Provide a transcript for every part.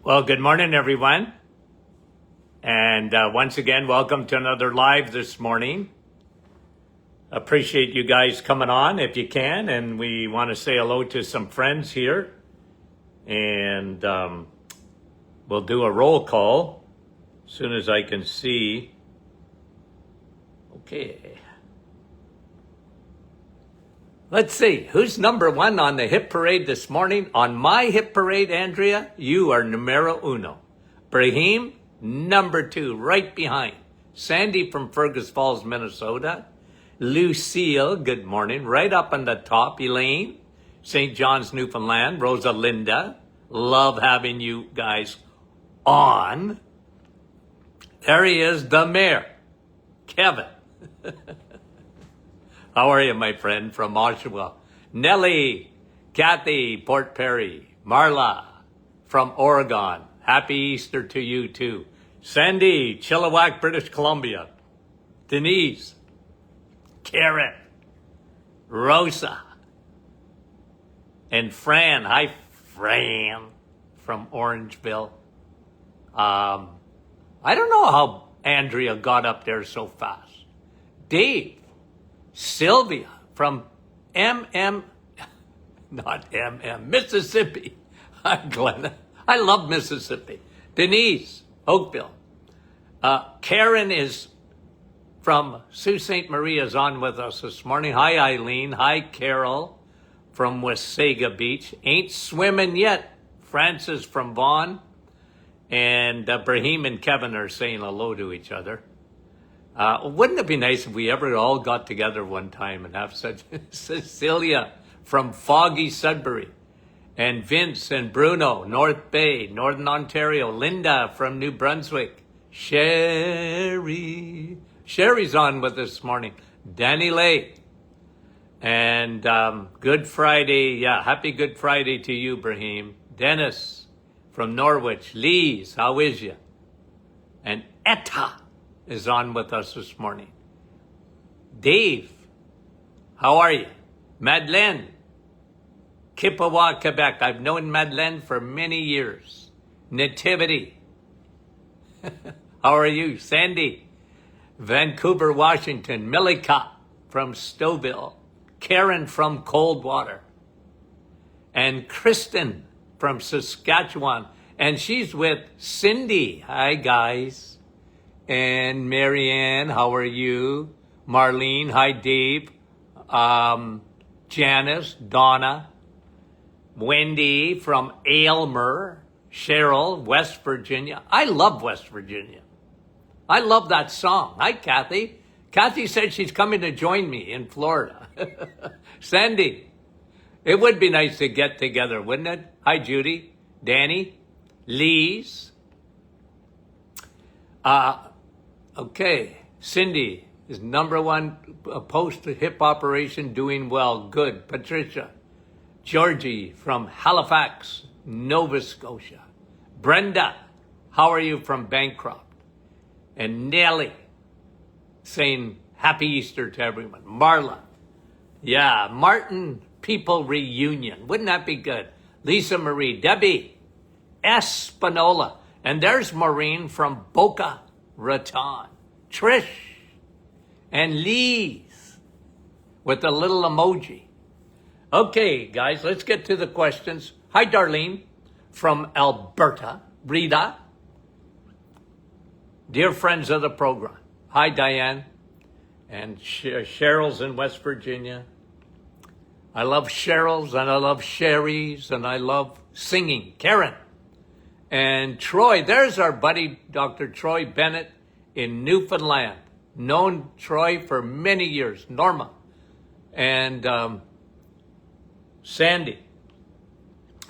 Well, good morning, everyone. And once again, welcome to another live this morning. Appreciate you guys coming on if you can. And we want to say hello to some friends here. And we'll do a roll call as soon as I can see. Okay. Let's see, who's number one on the hit parade this morning? On my hit parade, Andrea, you are numero uno. Brahim, number two, right behind. Sandy from Fergus Falls, Minnesota. Lucille, good morning, right up on the top. Elaine, St. John's, Newfoundland. Rosalinda, love having you guys on. There he is, the mayor, Kevin. How are you, my friend, from Oshawa? Nellie, Kathy, Port Perry, Marla from Oregon. Happy Easter to you, too. Sandy, Chilliwack, British Columbia. Denise, Karen, Rosa, and Fran. Hi, Fran, from Orangeville. I don't know how Andrea got up there so fast. Dave, Sylvia from Mississippi. Hi, Glenn. I love Mississippi. Denise, Oakville. Karen is from Sault Ste. Marie is on with us this morning. Hi, Eileen. Hi, Carol from Wasaga Beach. Ain't swimming yet. Francis from Vaughan. And Brahim and Kevin are saying hello to each other. Wouldn't it be nice if we ever all got together one time and have such Cecilia from Foggy Sudbury, and Vince and Bruno, North Bay, Northern Ontario, Linda from New Brunswick, Sherry's on with us this morning, Danny Lay, and Good Friday, happy Good Friday to you, Brahim. Dennis from Norwich, Lee's, how is you? And Etta is on with us this morning. Dave, how are you? Madeleine, Kippawa, Quebec. I've known Madeleine for many years. Nativity, how are you? Sandy, Vancouver, Washington. Milika from Stouffville. Karen from Coldwater. And Kristen from Saskatchewan. And she's with Cindy. Hi, guys. And Marianne, how are you? Marlene, hi, Dave. Janice, Donna, Wendy from Aylmer, Cheryl, West Virginia. I love West Virginia. I love that song. Hi, Kathy. Kathy said she's coming to join me in Florida. Sandy, it would be nice to get together, wouldn't it? Hi, Judy, Danny, Lise. Okay, Cindy is number one post-hip operation, doing well. Good. Patricia. Georgie from Halifax, Nova Scotia. Brenda, how are you from Bancroft? And Nellie saying happy Easter to everyone. Marla. Yeah, Martin People Reunion. Wouldn't that be good? Lisa Marie. Debbie. Espanola. And there's Maureen from Boca Raton. Trish and Lise with a little emoji. Okay, guys, let's get to the questions. Hi, Darlene from Alberta. Rita, dear friends of the program. Hi, Diane. And Cheryl's in West Virginia. I love Cheryl's and I love Sherry's and I love singing. Karen and Troy. There's our buddy, Dr. Troy Bennett in Newfoundland. Known Troy for many years. Norma and Sandy.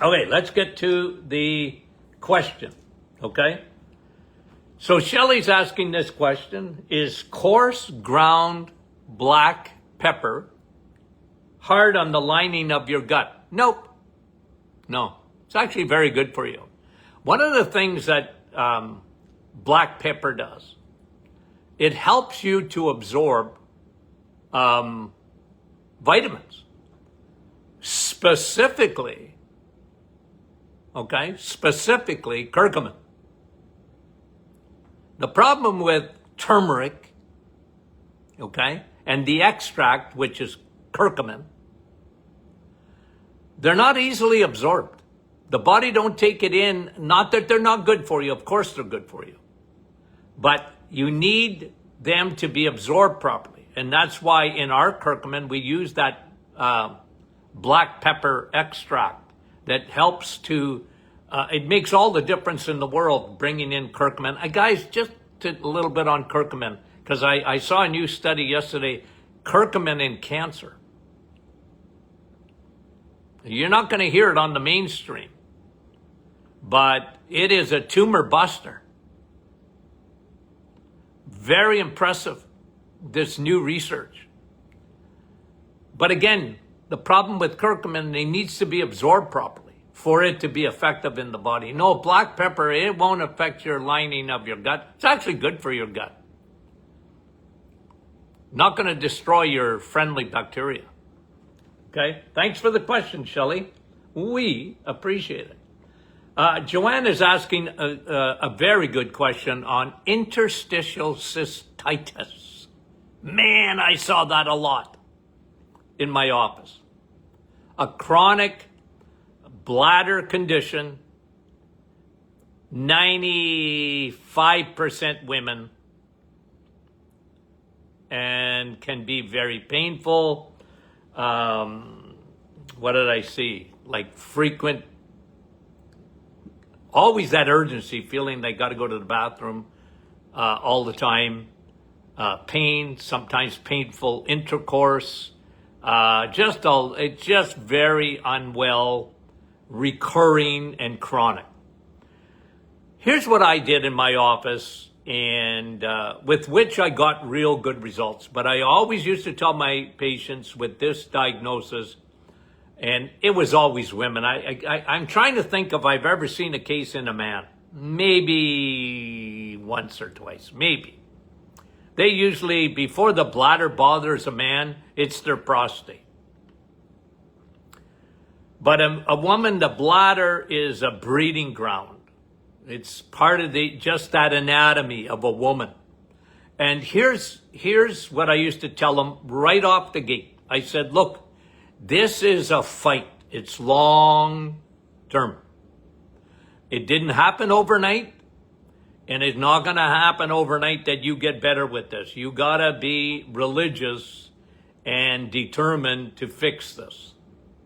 Okay, let's get to the question, okay? So Shelley's asking this question: is coarse ground black pepper hard on the lining of your gut? Nope. No, it's actually very good for you. One of the things that black pepper does, it helps you to absorb vitamins. Specifically, okay? Specifically curcumin. The problem with turmeric, okay, and the extract, which is curcumin, they're not easily absorbed. The body don't take it in, not that they're not good for you, of course they're good for you. But you need them to be absorbed properly. And that's why in our curcumin, we use that black pepper extract that helps to, it makes all the difference in the world bringing in curcumin. Guys, just a little bit on curcumin, because I saw a new study yesterday, curcumin in cancer. You're not going to hear it on the mainstream, but it is a tumor buster. Very impressive, this new research. But again, the problem with curcumin, it needs to be absorbed properly for it to be effective in the body. No, black pepper, it won't affect your lining of your gut. It's actually good for your gut. Not going to destroy your friendly bacteria. Okay, thanks for the question, Shelley. We appreciate it. Joanne is asking a very good question on interstitial cystitis. Man, I saw that a lot in my office. A chronic bladder condition, 95% women, and can be very painful. What did I see? Like frequent, always that urgency, feeling they got to go to the bathroom all the time. Pain, sometimes painful intercourse. It's just very unwell, recurring and chronic. Here's what I did in my office, and with which I got real good results. But I always used to tell my patients with this diagnosis, and it was always women. I'm trying to think if I've ever seen a case in a man. Maybe once or twice, maybe. They usually, before the bladder bothers a man, it's their prostate. But a woman, the bladder is a breeding ground. It's part of just that anatomy of a woman. And here's what I used to tell them right off the gate. I said, look, this is a fight. It's long term. It didn't happen overnight, and it's not going to happen overnight that you get better with this. You got to be religious and determined to fix this.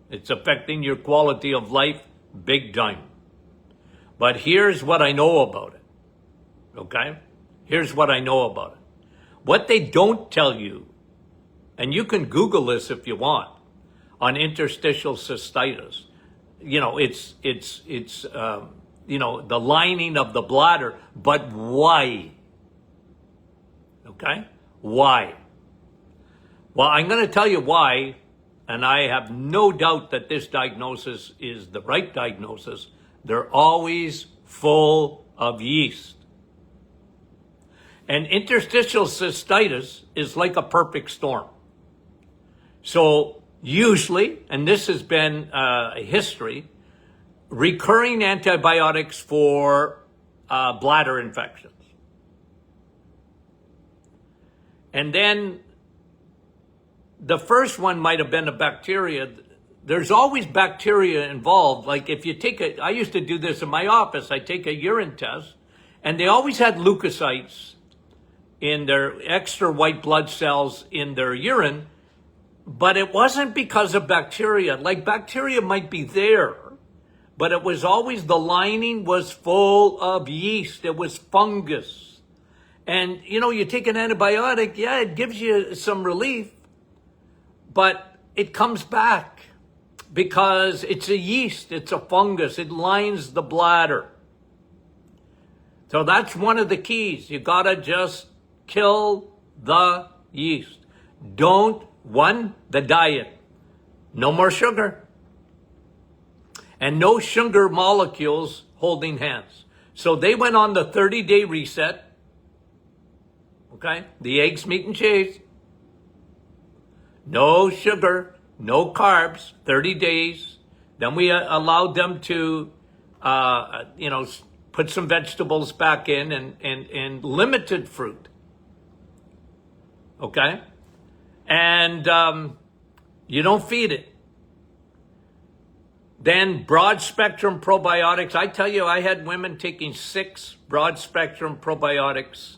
It's affecting your quality of life big time. But here's what I know about it, okay? Here's what I know about it. What they don't tell you, and you can Google this if you want, on interstitial cystitis. You know, it's the lining of the bladder, but why? Okay? Why? Well, I'm going to tell you why, and I have no doubt that this diagnosis is the right diagnosis. They're always full of yeast. And interstitial cystitis is like a perfect storm. So usually, and this has been a history, recurring antibiotics for bladder infections. And then the first one might have been a bacteria. There's always bacteria involved. Like if you I used to do this in my office. I take a urine test, and they always had leukocytes in their extra white blood cells in their urine, but it wasn't because of bacteria. Like bacteria might be there, but it was always the lining was full of yeast. It was fungus. And, you take an antibiotic, yeah, it gives you some relief, but it comes back because it's a yeast, it's a fungus, it lines the bladder. So that's one of the keys. You gotta just kill the yeast. The diet. No more sugar. And no sugar molecules holding hands. So they went on the 30-day reset. Okay? The eggs, meat, and cheese. No sugar, no carbs, 30 days. Then we allowed them to put some vegetables back in and limited fruit. Okay? And you don't feed it. Then broad spectrum probiotics. I tell you, I had women taking 6 broad spectrum probiotics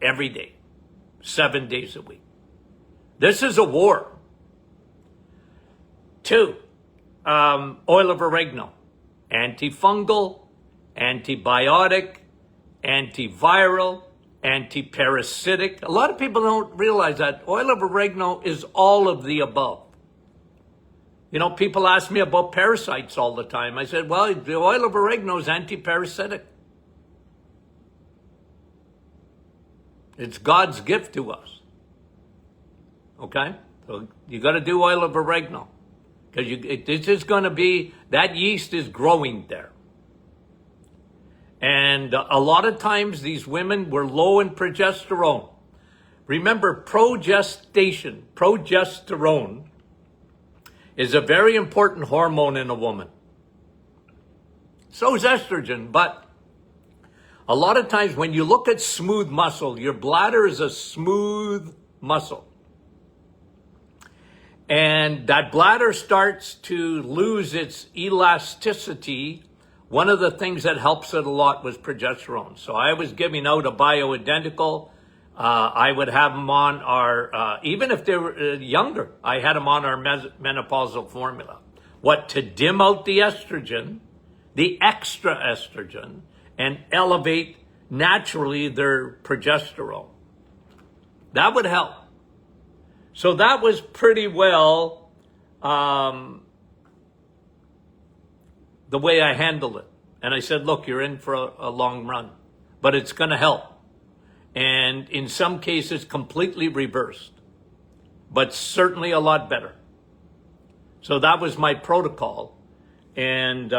every day, 7 days a week. This is a war. 2, oil of oregano, antifungal, antibiotic, antiviral, antiparasitic. A lot of people don't realize that oil of oregano is all of the above. People ask me about parasites all the time. I said, well, the oil of oregano is antiparasitic. It's God's gift to us. Okay? So you got to do oil of oregano. Because this is going to be, that yeast is growing there. And a lot of times these women were low in progesterone. Remember, progesterone is a very important hormone in a woman. So is estrogen, but a lot of times when you look at smooth muscle, your bladder is a smooth muscle. And that bladder starts to lose its elasticity. One of the things that helps it a lot was progesterone. So I was giving out a bioidentical. I would have them on our, even if they were younger, I had them on our menopausal formula. What, to dim out the estrogen, the extra estrogen, and elevate naturally their progesterone. That would help. So that was pretty well the way I handled it. And I said, look, you're in for a long run, but it's going to help. And in some cases, completely reversed, but certainly a lot better. So that was my protocol. And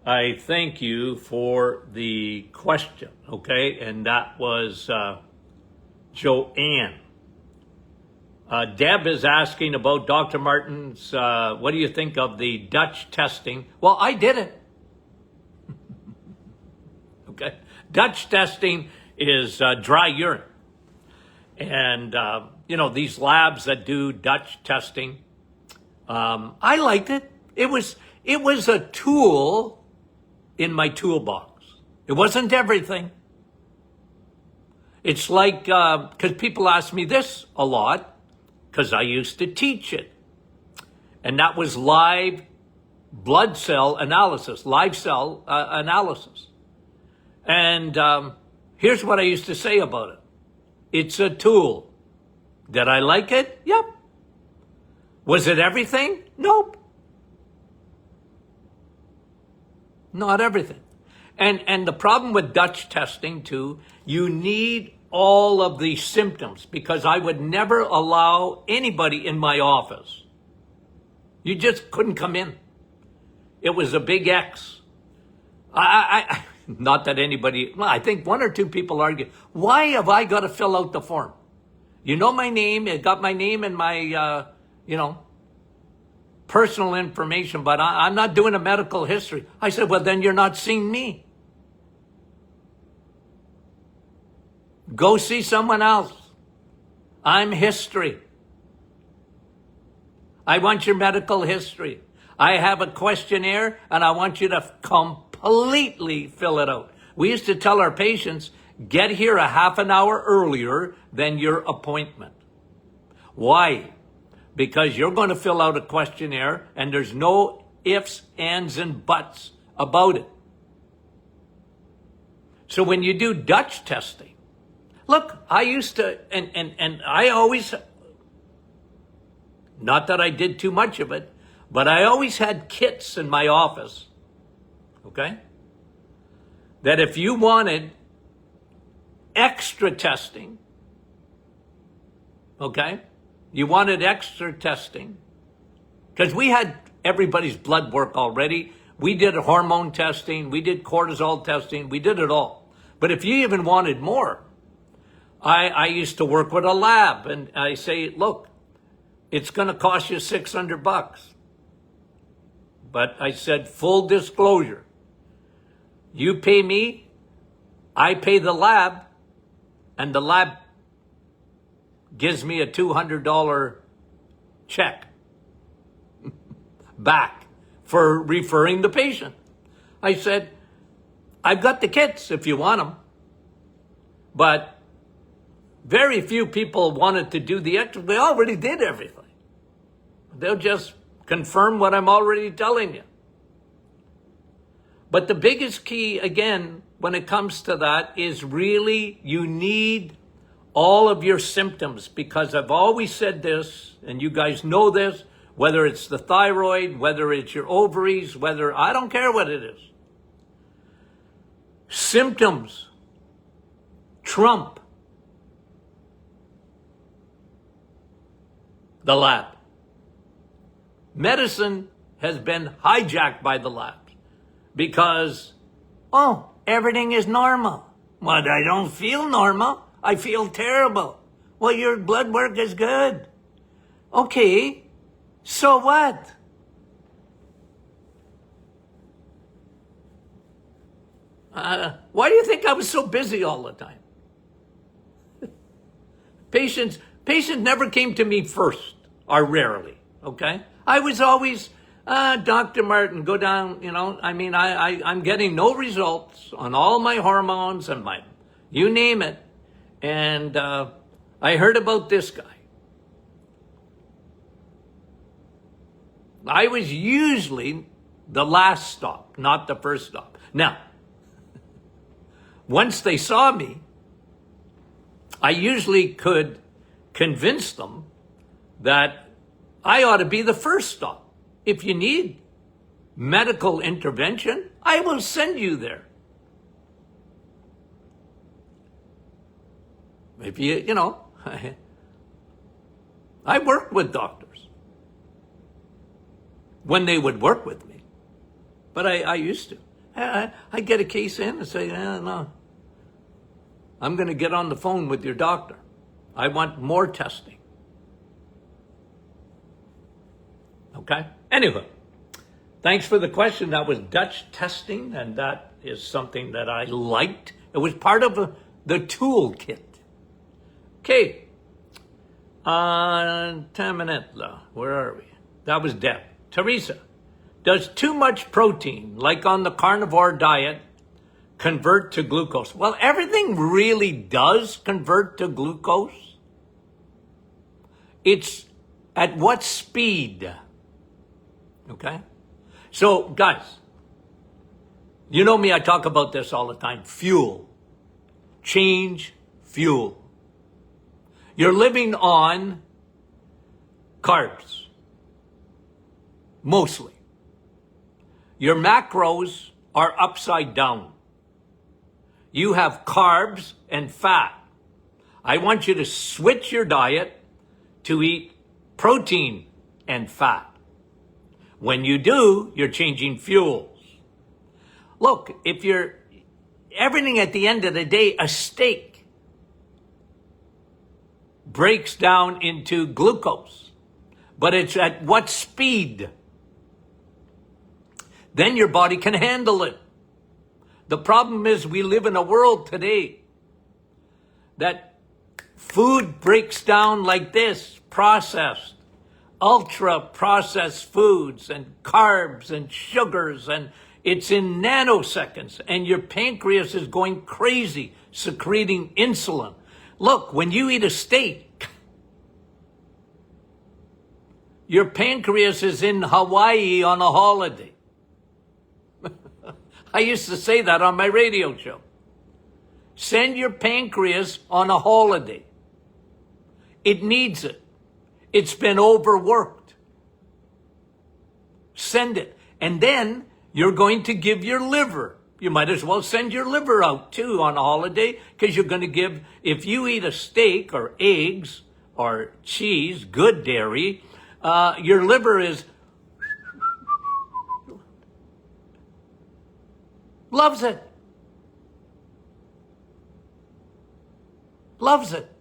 I thank you for the question, okay? And that was Joanne. Deb is asking about Dr. Martin's, what do you think of the Dutch testing? Well, I did it. Okay. Dutch testing is dry urine. And, these labs that do Dutch testing, I liked it. It was a tool in my toolbox. It wasn't everything. It's like, because people ask me this a lot, because I used to teach it. And that was live blood cell analysis, live cell analysis. And here's what I used to say about it. It's a tool. Did I like it? Yep. Was it everything? Nope. Not everything. And the problem with Dutch testing too, you need all of the symptoms, because I would never allow anybody in my office. You just couldn't come in. It was a big X. Not that anybody, well, I think 1 or 2 people argue, why have I got to fill out the form? You know my name, it got my name and my, personal information, but I'm not doing a medical history. I said, well, then you're not seeing me. Go see someone else. I'm history. I want your medical history. I have a questionnaire and I want you to completely fill it out. We used to tell our patients, get here a half an hour earlier than your appointment. Why? Because you're going to fill out a questionnaire and there's no ifs, ands, and buts about it. So when you do Dutch testing, look, I used to, and I always, not that I did too much of it, but I always had kits in my office, okay? That if you wanted extra testing, okay? You wanted extra testing, because we had everybody's blood work already. We did hormone testing, we did cortisol testing, we did it all. But if you even wanted more, I used to work with a lab, and I say, look, it's going to cost you $600. But I said, full disclosure, You pay me, I pay the lab, and the lab gives me a $200 check back for referring the patient. I said, I've got the kits if you want them. But very few people wanted to do the extra. They already did everything. They'll just confirm what I'm already telling you. But the biggest key, again, when it comes to that is really you need all of your symptoms, because I've always said this, and you guys know this, whether it's the thyroid, whether it's your ovaries, whether, I don't care what it is. Symptoms trump the lab. Medicine has been hijacked by the labs because, oh, everything is normal. But I don't feel normal. I feel terrible. Well, your blood work is good. Okay, so what? Why do you think I was so busy all the time? Patients never came to me first, or rarely, okay? I was always, Dr. Martin, go down, I'm getting no results on all my hormones and you name it. And I heard about this guy. I was usually the last stop, not the first stop. Now, once they saw me, I usually could convince them that I ought to be the first stop. If you need medical intervention, I will send you there. If I worked with doctors when they would work with me, but I used to. I get a case in and say, no, I'm going to get on the phone with your doctor. I want more testing. Okay? Anyway, thanks for the question. That was Dutch testing, and that is something that I liked. It was part of the toolkit. Okay. 10 minutes. Where are we? That was Deb. Teresa, does too much protein, like on the carnivore diet, convert to glucose? Well, everything really does convert to glucose. It's at what speed? Okay? So, guys, you know me, I talk about this all the time. Fuel. Change fuel. You're living on carbs. Mostly. Your macros are upside down. You have carbs and fat. I want you to switch your diet to eat protein and fat. When you do, you're changing fuels. Look, everything at the end of the day, a steak breaks down into glucose, but it's at what speed? Then your body can handle it. The problem is we live in a world today that food breaks down like this, processed, ultra-processed foods and carbs and sugars, and it's in nanoseconds, and your pancreas is going crazy, secreting insulin. Look, when you eat a steak, your pancreas is in Hawaii on a holiday. I used to say that on my radio show. Send your pancreas on a holiday. It needs it. It's been overworked. Send it. And then you're going to give your liver. You might as well send your liver out too on a holiday, because you're going to give, if you eat a steak or eggs or cheese, good dairy, your liver loves it. Loves it.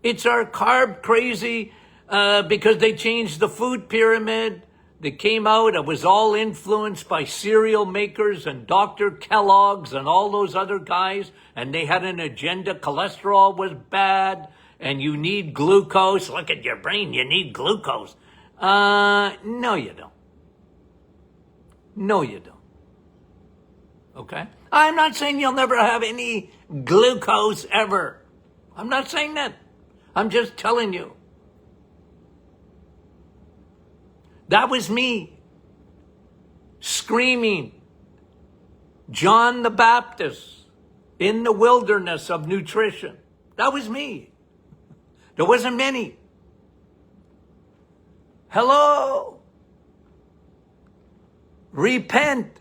It's our carb crazy because they changed the food pyramid. that came out. It was all influenced by cereal makers and Dr. Kellogg's and all those other guys. And they had an agenda. Cholesterol was bad and you need glucose. Look at your brain. You need glucose. No, you don't. No, you don't. Okay? I'm not saying you'll never have any glucose ever. I'm not saying that. I'm just telling you. That was me screaming, John the Baptist in the wilderness of nutrition. That was me. There wasn't many. Hello. Repent.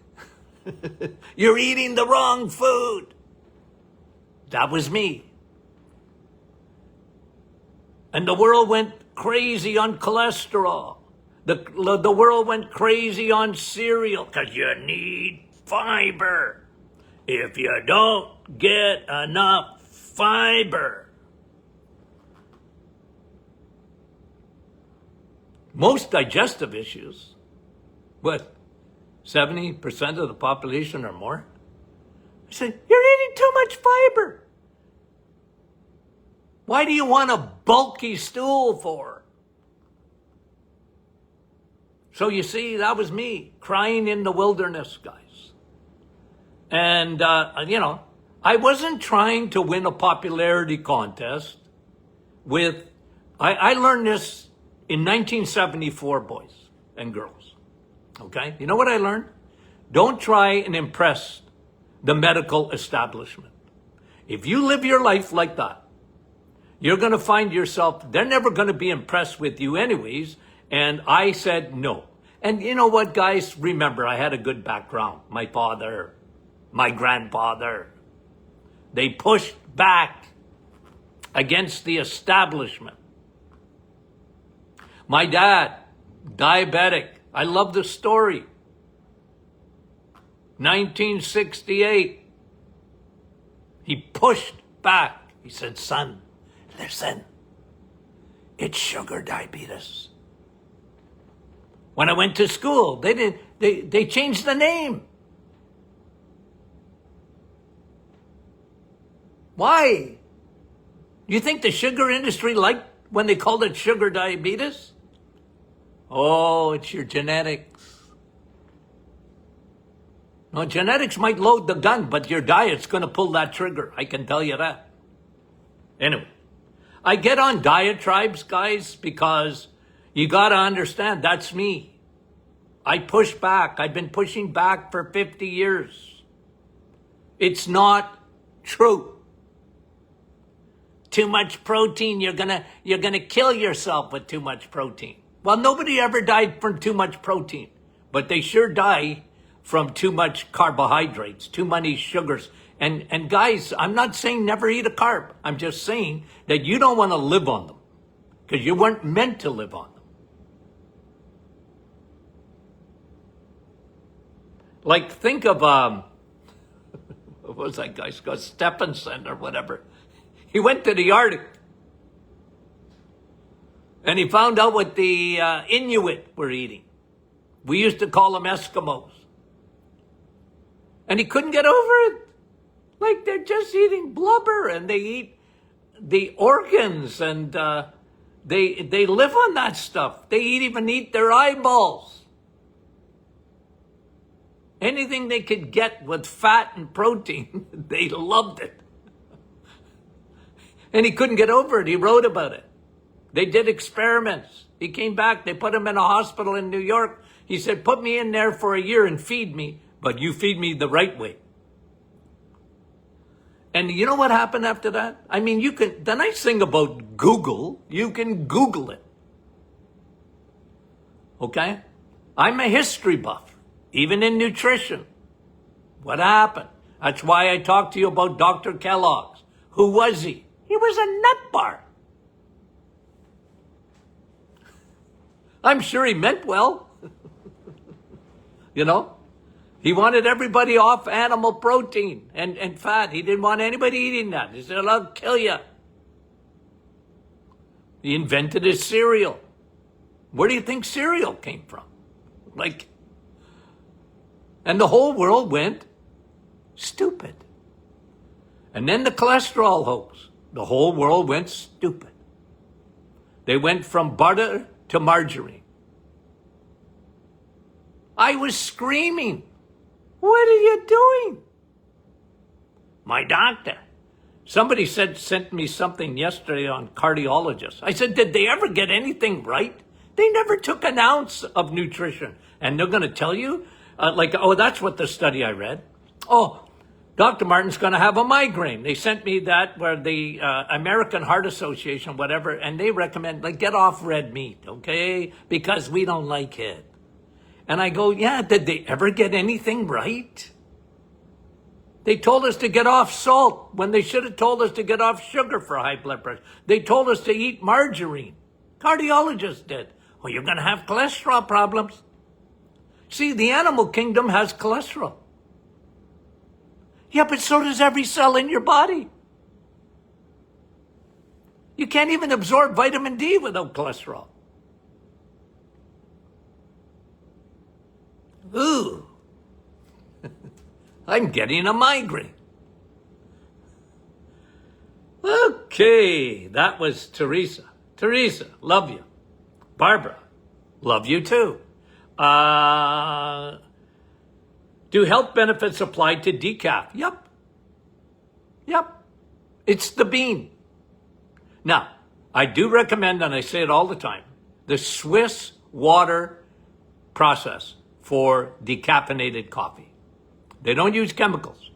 You're eating the wrong food. That was me. And the world went crazy on cholesterol. The world went crazy on cereal because you need fiber. If you don't get enough fiber. Most digestive issues, what, 70% of the population or more? I said, you're eating too much fiber. Why do you want a bulky stool for? So you see, that was me crying in the wilderness, guys. And, I wasn't trying to win a popularity contest with, I learned this in 1974, boys and girls. Okay? You know what I learned? Don't try and impress the medical establishment. If you live your life like that, you're going to find yourself, they're never going to be impressed with you anyways. And I said no. And you know what, guys? Remember, I had a good background. My father, my grandfather, they pushed back against the establishment. My dad, diabetic. I love the story. 1968, he pushed back. He said, son, listen, it's sugar diabetes. When I went to school, they changed the name. Why? You think the sugar industry liked when they called it sugar diabetes? Oh, it's your genetics. No, genetics might load the gun, but your diet's going to pull that trigger. I can tell you that. Anyway, I get on diatribes, guys, because you got to understand, that's me. I push back. I've been pushing back for 50 years. It's not true. Too much protein, you're gonna kill yourself with too much protein. Well, nobody ever died from too much protein, but they sure die from too much carbohydrates, too many sugars. And guys, I'm not saying never eat a carb. I'm just saying that you don't want to live on them because you weren't meant to live on them. Like, think of, what was that guy's called? Stephenson or whatever. He went to the Arctic and he found out what the Inuit were eating. We used to call them Eskimos. And he couldn't get over it. Like, they're just eating blubber and they eat the organs and they live on that stuff. They even eat their eyeballs. Anything they could get with fat and protein, they loved it. And he couldn't get over it. He wrote about it. They did experiments. He came back. They put him in a hospital in New York. He said, put me in there for a year and feed me, but you feed me the right way. And you know what happened after that? I mean, the nice thing about Google, you can Google it. Okay? I'm a history buff, even in nutrition. What happened? That's why I talked to you about Dr. Kellogg's. Who was he? He was a nut bar. I'm sure he meant well. You know? He wanted everybody off animal protein and fat. He didn't want anybody eating that. He said, I'll kill you. He invented his cereal. Where do you think cereal came from? Like, and the whole world went stupid. And then the cholesterol hoax. The whole world went stupid. They went from butter to margarine. I was screaming, "What are you doing?" My doctor. Somebody sent me something yesterday on cardiologists. I said, did they ever get anything right? They never took an ounce of nutrition. And they're going to tell you, that's what the study I read. Oh, Dr. Martin's going to have a migraine. They sent me that where the American Heart Association, whatever, and they recommend, get off red meat, okay? Because we don't like it. And I go, yeah, did they ever get anything right? They told us to get off salt when they should have told us to get off sugar for high blood pressure. They told us to eat margarine. Cardiologists did. Well, you're going to have cholesterol problems. See, the animal kingdom has cholesterol. Yeah, but so does every cell in your body. You can't even absorb vitamin D without cholesterol. Ooh. I'm getting a migraine. Okay, that was Teresa. Teresa, love you. Barbara, love you too. Do health benefits apply to decaf? Yep. It's the bean. Now, I do recommend, and I say it all the time, the Swiss water process for decaffeinated coffee. They don't use chemicals.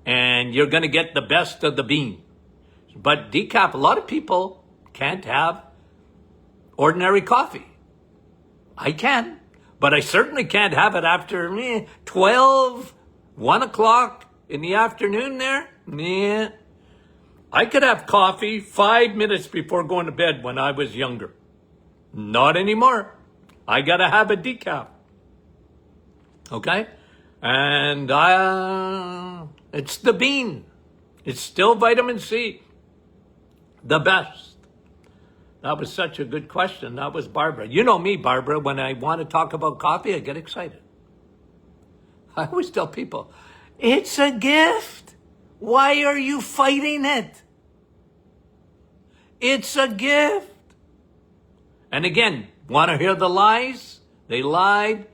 And you're going to get the best of the bean. But decaf, a lot of people can't have ordinary coffee. I can, but I certainly can't have it after 12, 1 o'clock in the afternoon there. I could have coffee 5 minutes before going to bed when I was younger. Not anymore. I got to have a decaf. Okay? And it's the bean. It's still vitamin C. The best. That was such a good question. That was Barbara. You know me, Barbara. When I want to talk about coffee, I get excited. I always tell people, it's a gift. Why are you fighting it? It's a gift. And again, want to hear the lies? They lied.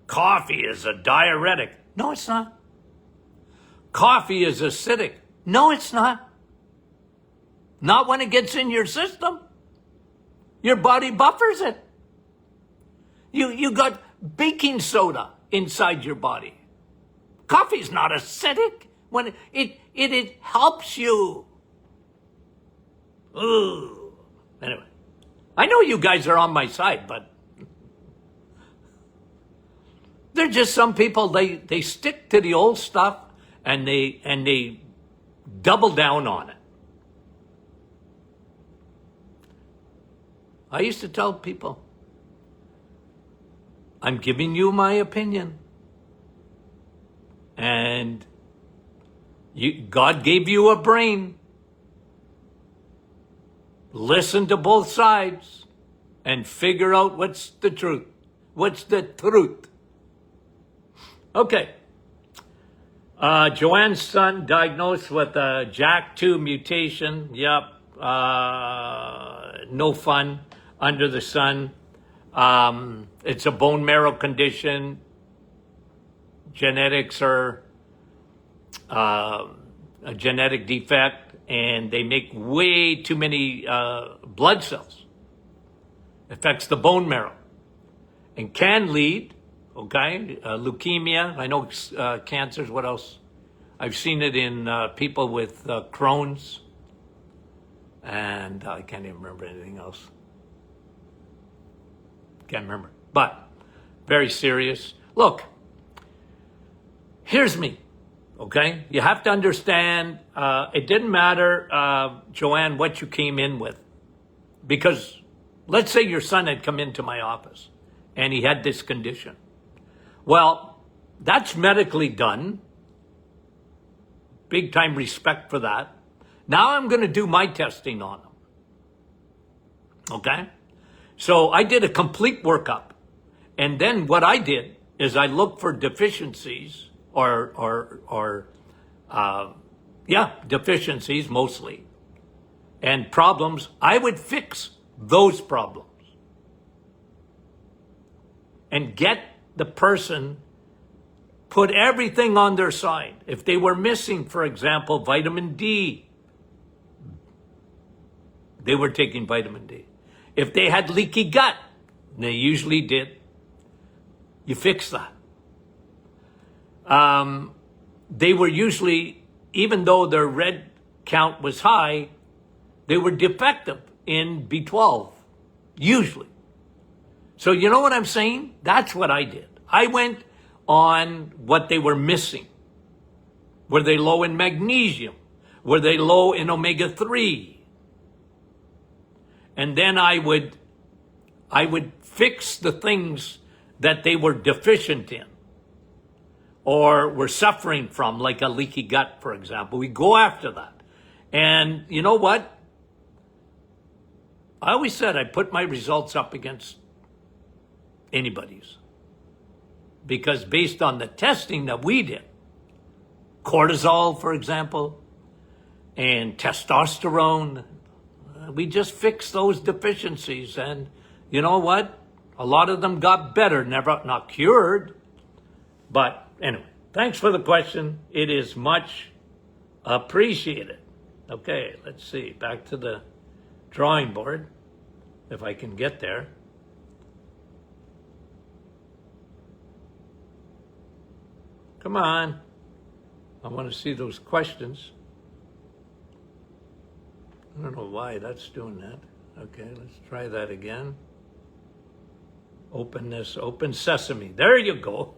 Coffee is a diuretic. No, it's not. Coffee is acidic. No, it's not. Not when it gets in your system. Your body buffers it. You got baking soda inside your body. Coffee's not acidic. When it helps you. Ooh. Anyway, I know you guys are on my side, but they're just some people, they stick to the old stuff and they double down on it. I used to tell people, I'm giving you my opinion. And God gave you a brain. Listen to both sides and figure out what's the truth. What's the truth? Okay. Joanne's son diagnosed with a JAK2 mutation. Yep. No fun under the sun. It's a bone marrow condition. Genetics are a genetic defect, and they make way too many blood cells. Affects the bone marrow and can lead, leukemia. I know cancers. What else? I've seen it in people with Crohn's, and I can't even remember anything else. Can't remember, but very serious. Look, here's me. Okay, you have to understand. It didn't matter, Joanne, what you came in with, because let's say your son had come into my office and he had this condition. Well, that's medically done. Big time respect for that. Now I'm going to do my testing on him. Okay? So I did a complete workup. And then what I did is I looked for deficiencies deficiencies mostly, and problems. I would fix those problems and get the person, put everything on their side. If they were missing, for example, vitamin D, they were taking vitamin D. If they had leaky gut, they usually did, you fix that. They were usually, even though their red count was high, they were defective in B12, usually. So you know what I'm saying? That's what I did. I went on what they were missing. Were they low in magnesium? Were they low in omega-3? And then I would fix the things that they were deficient in or were suffering from, like a leaky gut, for example. We go after that. And you know what? I always said I put my results up against anybody's. Because based on the testing that we did, cortisol, for example, and testosterone, we just fixed those deficiencies. And you know what? A lot of them got better, not cured. But anyway, thanks for the question. It is much appreciated. Okay, let's see. Back to the drawing board, if I can get there. Come on. I want to see those questions. I don't know why that's doing that. Okay, let's try that again. Openness, open sesame. There you go.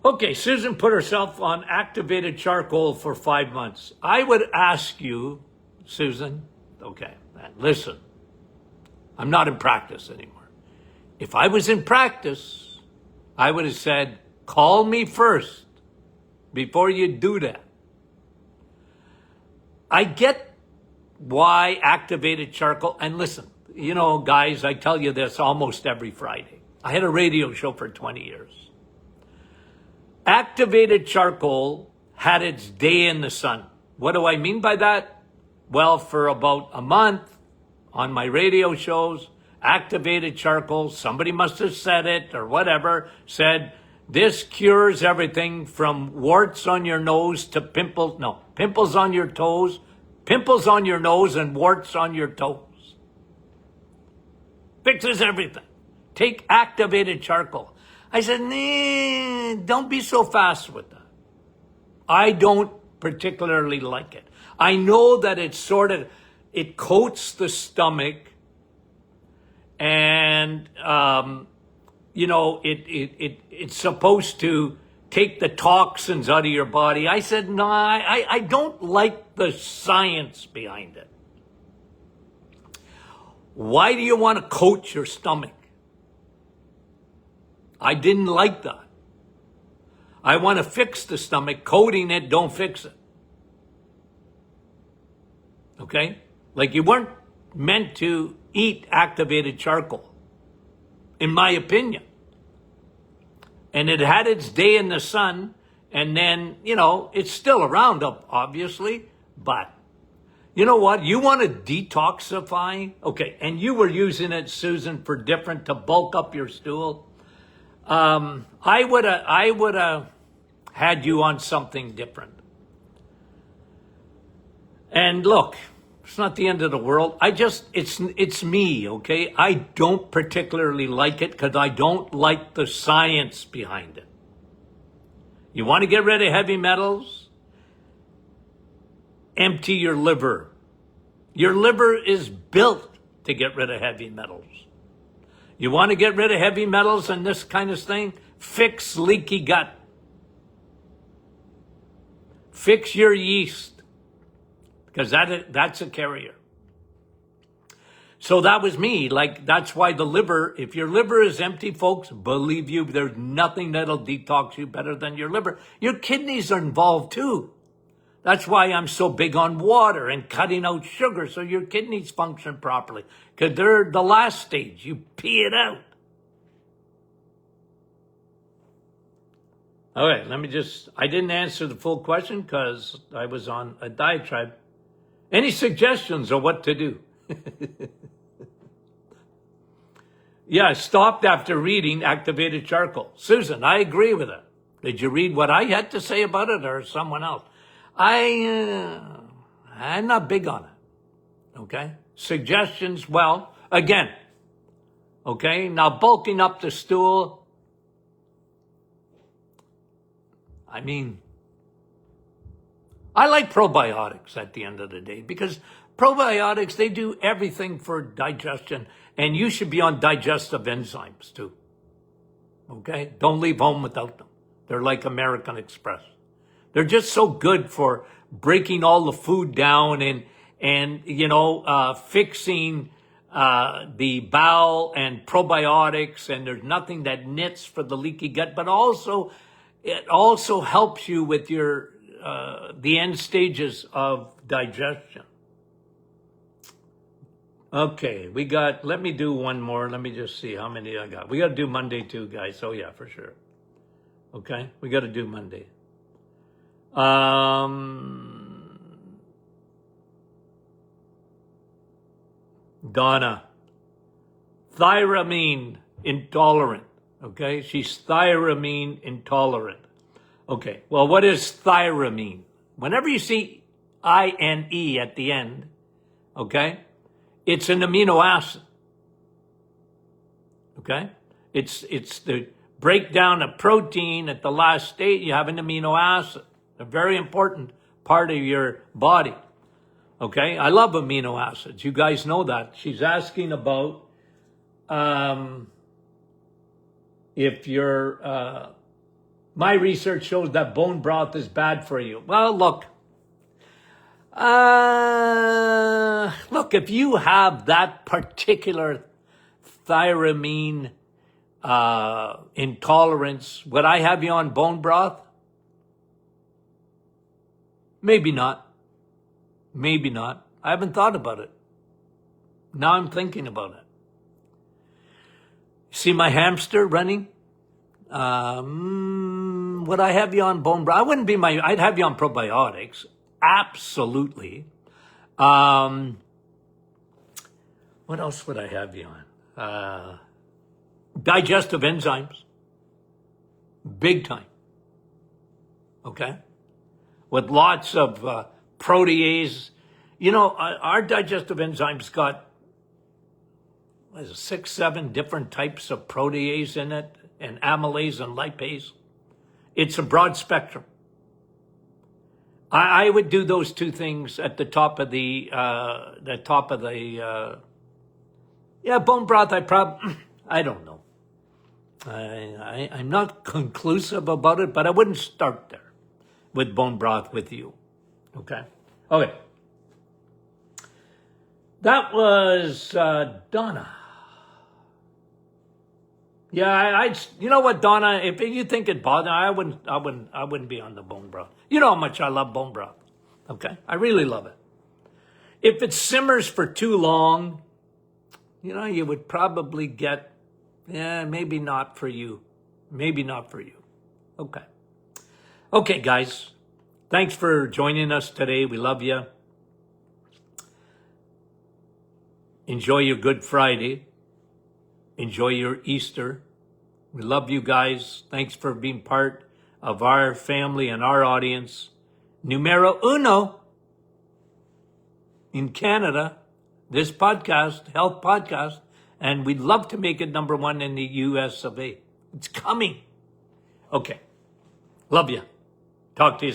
Okay, Susan put herself on activated charcoal for 5 months. I would ask you, Susan, okay, listen, I'm not in practice anymore. If I was in practice, I would have said, call me first before you do that. I get why activated charcoal, and listen, you know, guys, I tell you this almost every Friday. I had a radio show for 20 years. Activated charcoal had its day in the sun. What do I mean by that? Well, for about a month on my radio shows, activated charcoal, somebody must have said it or whatever, said, this cures everything from warts on your nose to pimples on your toes, pimples on your nose and warts on your toes. Fixes everything. Take activated charcoal. I said, nah, don't be so fast with that. I don't particularly like it. I know that it coats the stomach and, it's supposed to take the toxins out of your body. I said, no, I don't like the science behind it. Why do you want to coat your stomach? I didn't like that. I want to fix the stomach. Coating it, don't fix it. Okay? Like you weren't meant to eat activated charcoal, in my opinion. And it had its day in the sun, and then, it's still around, obviously, but you know what? You want to detoxify? Okay, and you were using it, Susan, to bulk up your stool. I would have had you on something different. And look, it's not the end of the world. It's me, okay? I don't particularly like it because I don't like the science behind it. You want to get rid of heavy metals? Empty your liver. Your liver is built to get rid of heavy metals. You want to get rid of heavy metals and this kind of thing? Fix leaky gut. Fix your yeast. Because that's a carrier. So that was me. That's why the liver, if your liver is empty, folks, believe you, there's nothing that'll detox you better than your liver. Your kidneys are involved too. That's why I'm so big on water and cutting out sugar so your kidneys function properly. Because they're the last stage. You pee it out. All right, I didn't answer the full question because I was on a diatribe. Any suggestions on what to do? Yeah, I stopped after reading Activated Charcoal. Susan, I agree with it. Did you read what I had to say about it or someone else? I'm not big on it. Okay? Suggestions, well, again. Okay? Now, bulking up the stool. I mean, I like probiotics at the end of the day because probiotics, they do everything for digestion, and you should be on digestive enzymes too. Okay? Don't leave home without them. They're like American Express. They're just so good for breaking all the food down and fixing the bowel and probiotics, and there's nothing that knits for the leaky gut, but it also helps you with your the end stages of digestion. Okay, let me do one more. Let me just see how many I got. We got to do Monday too, guys. Oh yeah, for sure. Okay, we got to do Monday. Donna, thiramine intolerant. Okay, she's thiramine intolerant. Okay, well, what is thiramine? Whenever you see I-N-E at the end, okay, it's an amino acid. Okay, it's the breakdown of protein at the last state. You have an amino acid, a very important part of your body. Okay, I love amino acids. You guys know that. She's asking about if you're, my research shows that bone broth is bad for you. Well, look, if you have that particular thiramine intolerance, would I have you on bone broth? Maybe not. Maybe not. I haven't thought about it. Now I'm thinking about it. See my hamster running? Would I have you on bone broth? I'd have you on probiotics. Absolutely. What else would I have you on? Digestive enzymes. Big time. Okay? With lots of protease. You know, our digestive enzymes got 6, 7 different types of protease in it, and amylase and lipase. It's a broad spectrum. I would do those two things at the top of bone broth. I don't know. I'm not conclusive about it, but I wouldn't start there with bone broth with you. Okay. That was Donna. Yeah, you know what, Donna? If you think it bothers, I wouldn't be on the bone broth. You know how much I love bone broth. Okay, I really love it. If it simmers for too long, you would probably get, maybe not for you. Maybe not for you. Okay. Okay, guys. Thanks for joining us today. We love you. Enjoy your Good Friday. Enjoy your Easter. We love you guys. Thanks for being part of our family and our audience. Numero uno in Canada, this podcast, health podcast, and we'd love to make it number 1 in the US of A. It's coming. Okay. Love you. Talk to you soon.